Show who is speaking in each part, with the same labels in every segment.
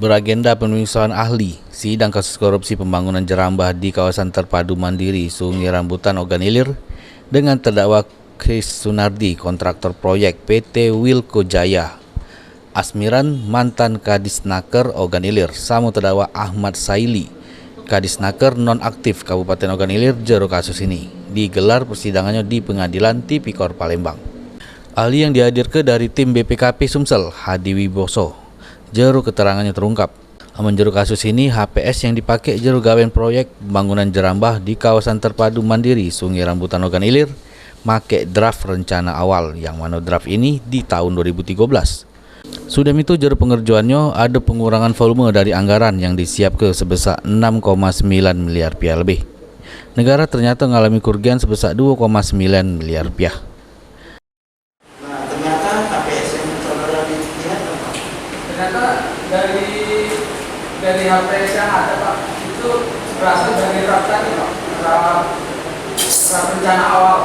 Speaker 1: Beragenda pemeriksaan ahli, sidang kasus korupsi pembangunan Jerambah di kawasan terpadu mandiri Sungai Rambutan Oganilir dengan terdakwa Kris Sunardi, kontraktor proyek PT Wilko Jaya. Asmiran, mantan Kadisnaker Oganilir, sama terdakwa Ahmad Saili, Kadisnaker nonaktif Kabupaten Oganilir jero kasus ini. Digelar persidangannya di Pengadilan Tipikor Palembang. Ahli yang dihadirkan dari tim BPKP Sumsel, Hadi Wiboso, jero keterangannya terungkap. Aman jero kasus ini, HPS yang dipakai jero gawen proyek pembangunan Jerambah di kawasan terpadu mandiri Sungai Rambutan Oganilir make draft rencana awal, yang mana draft ini di tahun 2013. Sudah itu jero pengerjaannya ada pengurangan volume dari anggaran yang disiapkan sebesar 6,9 miliar rupiah lebih. Negara ternyata mengalami kerugian sebesar 2,9 miliar rupiah.
Speaker 2: Ternyata dari HPS yang ada, Pak, itu berasal dari draft tadi, Pak, draft rencana awal.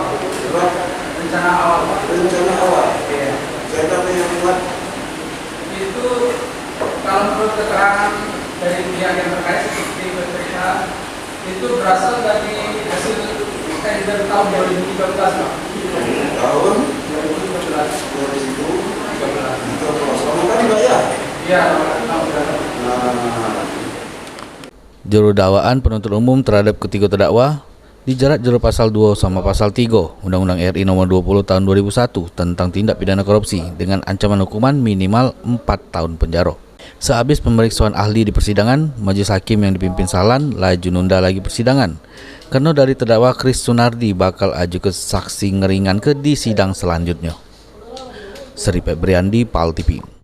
Speaker 2: Rencana awal, Pak.
Speaker 3: Rencana awal.
Speaker 2: Iya.
Speaker 3: Siapa yang buat?
Speaker 2: Itu kalau menurut keterangan dari pihak yang terkait seperti BPK, itu berasal dari hasil tender tahun 2013, Pak.
Speaker 3: Tahun
Speaker 2: 2013.
Speaker 3: 2013. Sama kan dibayar?
Speaker 2: Iya,
Speaker 1: Juru dakwaan penuntut umum terhadap ketiga terdakwa dijerat juru pasal 2 sama pasal 3 Undang-Undang RI Nomor 20 Tahun 2001 tentang tindak pidana korupsi dengan ancaman hukuman minimal 4 tahun penjara. Sehabis pemeriksaan ahli di persidangan, majelis hakim yang dipimpin Sahlan laju nunda lagi persidangan karena dari terdakwa Kris Sunardi bakal aju ke saksi ngeringan ke di sidang selanjutnya. Seripet Briandi, PAL TV.